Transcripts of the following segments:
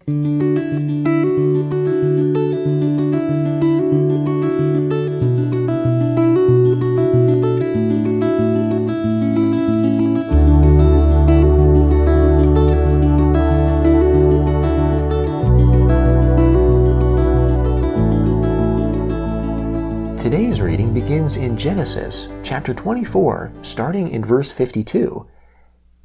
Today's reading begins in Genesis, chapter 24, starting in verse 52.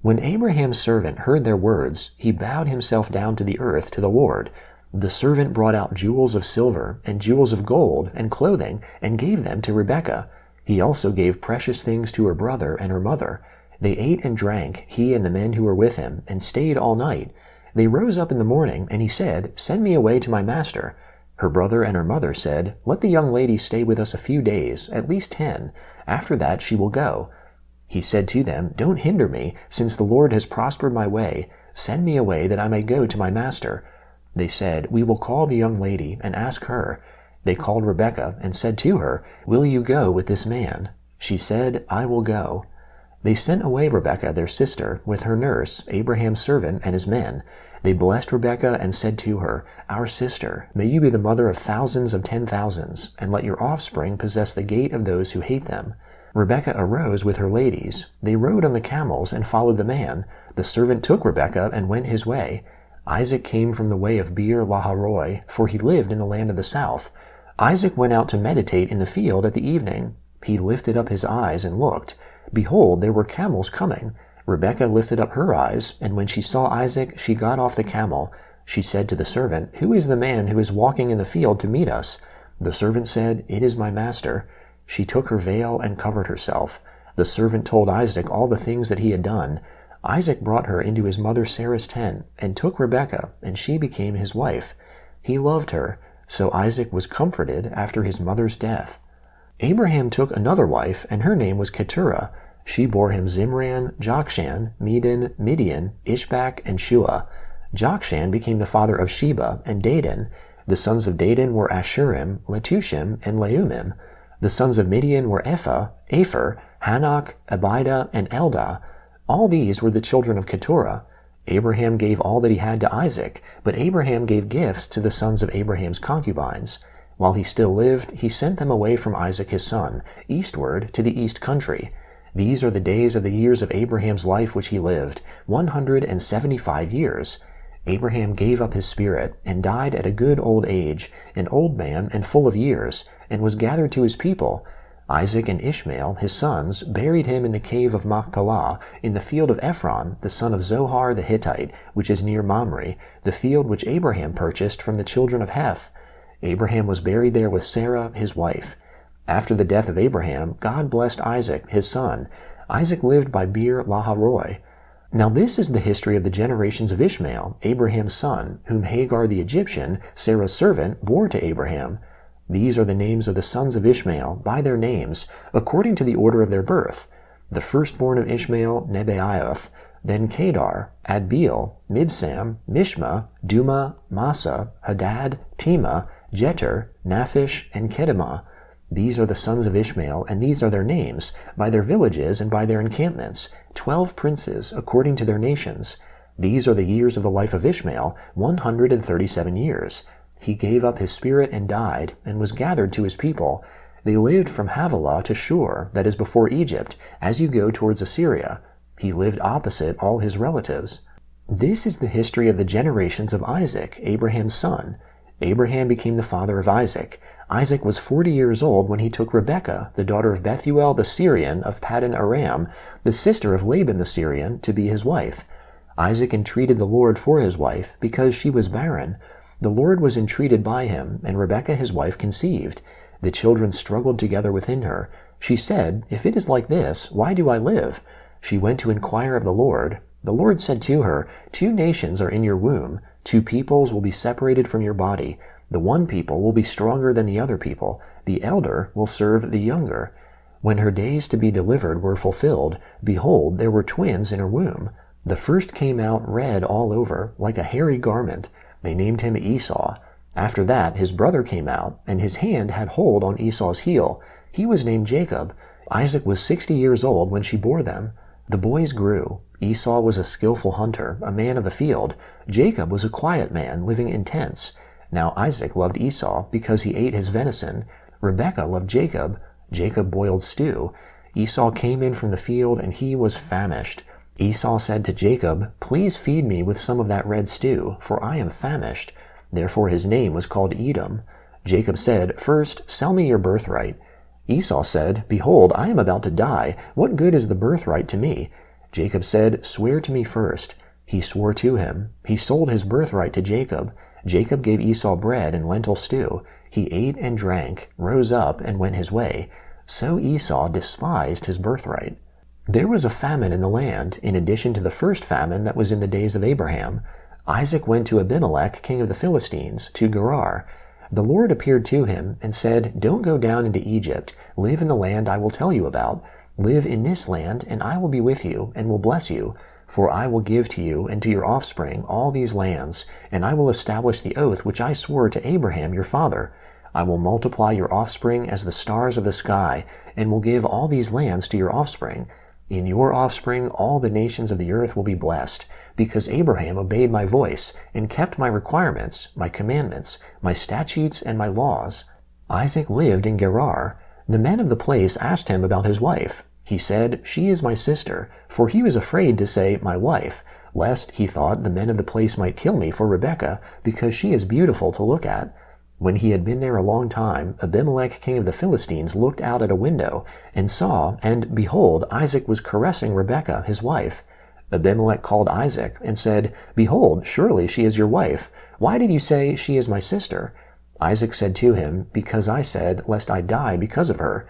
When Abraham's servant heard their words, he bowed himself down to the earth to the Lord. The servant brought out jewels of silver and jewels of gold and clothing and gave them to Rebekah. He also gave precious things to her brother and her mother. They ate and drank, he and the men who were with him, and stayed all night. They rose up in the morning, and he said, "Send me away to my master." Her brother and her mother said, "Let the young lady stay with us a few days, at least 10. After that she will go." He said to them, "Don't hinder me, since the Lord has prospered my way. Send me away that I may go to my master." They said, "We will call the young lady and ask her." They called Rebekah and said to her, "Will you go with this man?" She said, "I will go." They sent away Rebekah their sister with her nurse, Abraham's servant, and his men. They blessed Rebekah and said to her, "Our sister, may you be the mother of thousands of 10,000s, and let your offspring possess the gate of those who hate them." Rebekah arose with her ladies. They rode on the camels and followed the man. The servant took Rebekah and went his way. Isaac came from the way of Beer-lahai-roi, for he lived in the land of the south. Isaac went out to meditate in the field at the evening. He lifted up his eyes and looked. Behold, there were camels coming. Rebekah lifted up her eyes, and when she saw Isaac, she got off the camel. She said to the servant, "Who is the man who is walking in the field to meet us?" The servant said, "It is my master." She took her veil and covered herself. The servant told Isaac all the things that he had done. Isaac brought her into his mother Sarah's tent, and took Rebekah, and she became his wife. He loved her, so Isaac was comforted after his mother's death. Abraham took another wife, and her name was Keturah. She bore him Zimran, Jokshan, Medan, Midian, Ishbak, and Shua. Jokshan became the father of Sheba and Dedan. The sons of Dedan were Ashurim, Letushim, and Leumim. The sons of Midian were Ephah, Aphir, Hanok, Abida, and Eldah. All these were the children of Keturah. Abraham gave all that he had to Isaac, but Abraham gave gifts to the sons of Abraham's concubines. While he still lived, he sent them away from Isaac his son, eastward to the east country. These are the days of the years of Abraham's life which he lived, 175 years. Abraham gave up his spirit, and died at a good old age, an old man and full of years, and was gathered to his people. Isaac and Ishmael, his sons, buried him in the cave of Machpelah, in the field of Ephron, the son of Zohar the Hittite, which is near Mamre, the field which Abraham purchased from the children of Heth. Abraham was buried there with Sarah, his wife. After the death of Abraham, God blessed Isaac, his son. Isaac lived by Beer-lahai-roi. Now this is the history of the generations of Ishmael, Abraham's son, whom Hagar the Egyptian, Sarah's servant, bore to Abraham. These are the names of the sons of Ishmael, by their names, according to the order of their birth. The firstborn of Ishmael, Nebaioth, then Kedar, Adbeel, Mibsam, Mishma, Duma, Massa, Hadad, Tema, Jeter, Naphish, and Kedemah. These are the sons of Ishmael, and these are their names, by their villages and by their encampments, 12 princes, according to their nations. These are the years of the life of Ishmael, 137 years. He gave up his spirit and died, and was gathered to his people. They lived from Havilah to Shur, that is before Egypt, as you go towards Assyria. He lived opposite all his relatives. This is the history of the generations of Isaac, Abraham's son. Abraham became the father of Isaac. Isaac was 40 years old when he took Rebekah, the daughter of Bethuel the Syrian of Paddan Aram, the sister of Laban the Syrian, to be his wife. Isaac entreated the Lord for his wife, because she was barren. The Lord was entreated by him, and Rebekah his wife conceived. The children struggled together within her. She said, "If it is like this, why do I live?" She went to inquire of the Lord. The Lord said to her, "Two nations are in your womb. 2 peoples will be separated from your body. The one people will be stronger than the other people. The elder will serve the younger." When her days to be delivered were fulfilled, behold, there were twins in her womb. The first came out red all over, like a hairy garment. They named him Esau. After that, his brother came out, and his hand had hold on Esau's heel. He was named Jacob. Isaac was 60 years old when she bore them. The boys grew. Esau was a skillful hunter, a man of the field. Jacob was a quiet man, living in tents. Now Isaac loved Esau because he ate his venison. Rebekah loved Jacob. Jacob boiled stew. Esau came in from the field, and he was famished. Esau said to Jacob, "Please feed me with some of that red stew, for I am famished." Therefore his name was called Edom. Jacob said, "First, sell me your birthright." Esau said, "Behold, I am about to die. What good is the birthright to me?" Jacob said, "Swear to me first." He swore to him. He sold his birthright to Jacob. Jacob gave Esau bread and lentil stew. He ate and drank, rose up, and went his way. So Esau despised his birthright. There was a famine in the land, in addition to the first famine that was in the days of Abraham. Isaac went to Abimelech, king of the Philistines, to Gerar. The Lord appeared to him and said, "Don't go down into Egypt. Live in the land I will tell you about. Live in this land, and I will be with you, and will bless you. For I will give to you and to your offspring all these lands, and I will establish the oath which I swore to Abraham your father. I will multiply your offspring as the stars of the sky, and will give all these lands to your offspring. In your offspring all the nations of the earth will be blessed, because Abraham obeyed my voice, and kept my requirements, my commandments, my statutes, and my laws." Isaac lived in Gerar. The men of the place asked him about his wife. He said, "She is my sister," for he was afraid to say, "my wife," lest, he thought, the men of the place might kill me for Rebekah, because she is beautiful to look at. When he had been there a long time, Abimelech, king of the Philistines, looked out at a window, and saw, and behold, Isaac was caressing Rebekah, his wife. Abimelech called Isaac, and said, "Behold, surely she is your wife. Why did you say, 'She is my sister'?" Isaac said to him, "Because I said, lest I die because of her."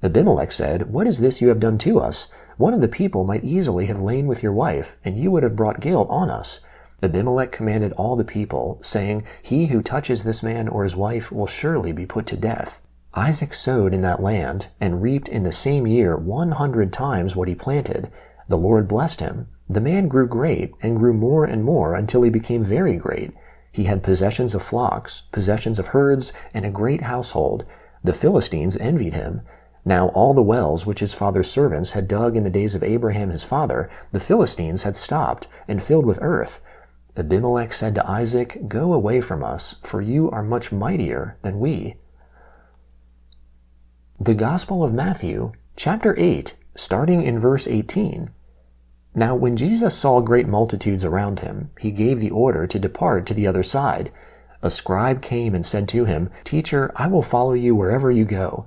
Abimelech said, "What is this you have done to us? One of the people might easily have lain with your wife, and you would have brought guilt on us." Abimelech commanded all the people, saying, "He who touches this man or his wife will surely be put to death." Isaac sowed in that land, and reaped in the same year 100 times what he planted. The Lord blessed him. The man grew great, and grew more and more until he became very great. He had possessions of flocks, possessions of herds, and a great household. The Philistines envied him. Now all the wells which his father's servants had dug in the days of Abraham his father, the Philistines had stopped, and filled with earth. Abimelech said to Isaac, "Go away from us, for you are much mightier than we." The Gospel of Matthew, chapter 8, starting in verse 18. Now when Jesus saw great multitudes around him, he gave the order to depart to the other side. A scribe came and said to him, "Teacher, I will follow you wherever you go."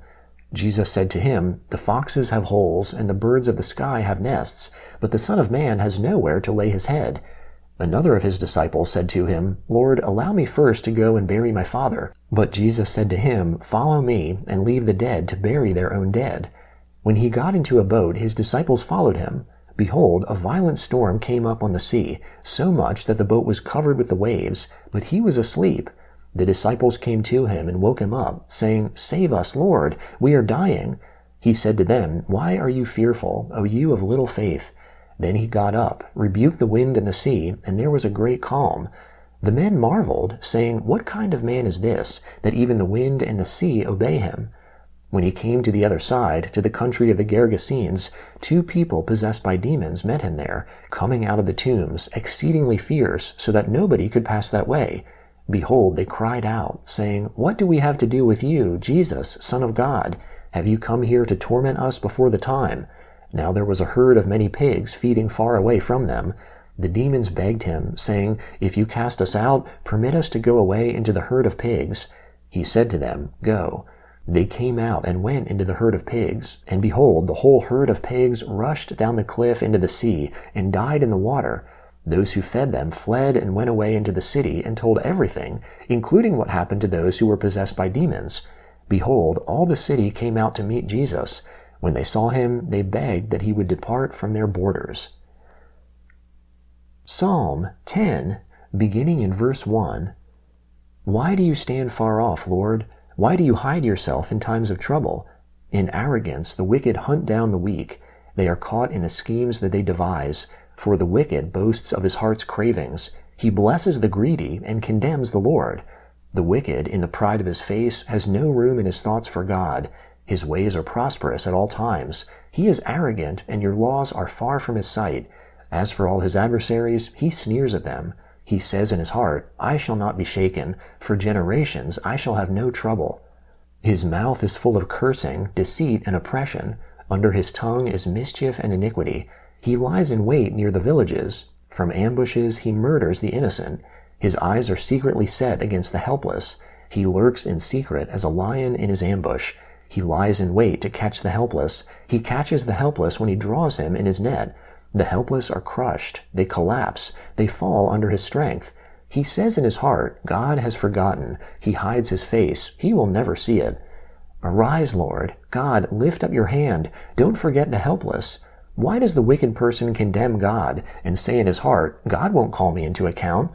Jesus said to him, "The foxes have holes, and the birds of the sky have nests, but the Son of Man has nowhere to lay his head." Another of his disciples said to him, "Lord, allow me first to go and bury my father." But Jesus said to him, "Follow me, and leave the dead to bury their own dead." When he got into a boat, his disciples followed him. Behold, a violent storm came up on the sea, so much that the boat was covered with the waves, but he was asleep. The disciples came to him and woke him up, saying, "Save us, Lord, we are dying." He said to them, "Why are you fearful, O you of little faith?" Then he got up, rebuked the wind and the sea, and there was a great calm. The men marveled, saying, "What kind of man is this, that even the wind and the sea obey him?" When he came to the other side, to the country of the Gergesenes, 2 people possessed by demons met him there, coming out of the tombs, exceedingly fierce, so that nobody could pass that way. Behold, they cried out, saying, "What do we have to do with you, Jesus, Son of God? Have you come here to torment us before the time?" Now there was a herd of many pigs feeding far away from them. The demons begged him, saying, "If you cast us out, permit us to go away into the herd of pigs." He said to them, "Go." They came out and went into the herd of pigs, and behold, the whole herd of pigs rushed down the cliff into the sea, and died in the water. Those who fed them fled and went away into the city and told everything, including what happened to those who were possessed by demons. Behold, all the city came out to meet Jesus. When they saw him, they begged that he would depart from their borders. Psalm 10, beginning in verse 1. Why do you stand far off, Lord? Why do you hide yourself in times of trouble? In arrogance the wicked hunt down the weak. They are caught in the schemes that they devise. For the wicked boasts of his heart's cravings. He blesses the greedy and condemns the Lord. The wicked, in the pride of his face, has no room in his thoughts for God. His ways are prosperous at all times. He is arrogant, and your laws are far from his sight. As for all his adversaries, he sneers at them. He says in his heart, I shall not be shaken. For generations I shall have no trouble. His mouth is full of cursing, deceit, and oppression. Under his tongue is mischief and iniquity. He lies in wait near the villages. From ambushes he murders the innocent. His eyes are secretly set against the helpless. He lurks in secret as a lion in his ambush. He lies in wait to catch the helpless. He catches the helpless when he draws him in his net. The helpless are crushed. They collapse. They fall under his strength. He says in his heart, God has forgotten. He hides his face. He will never see it. Arise, Lord. God, lift up your hand. Don't forget the helpless. Why does the wicked person condemn God and say in his heart, God won't call me into account?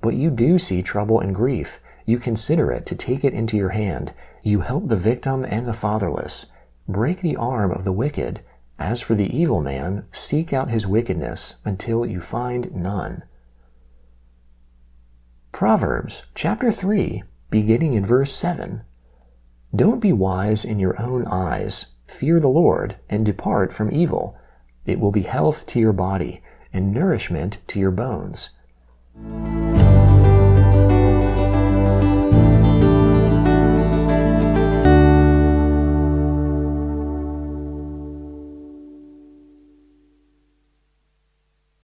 But you do see trouble and grief. You consider it to take it into your hand. You help the victim and the fatherless. Break the arm of the wicked. As for the evil man, seek out his wickedness until you find none. Proverbs chapter 3, beginning in verse 7. Don't be wise in your own eyes. Fear the Lord and depart from evil. It will be health to your body and nourishment to your bones.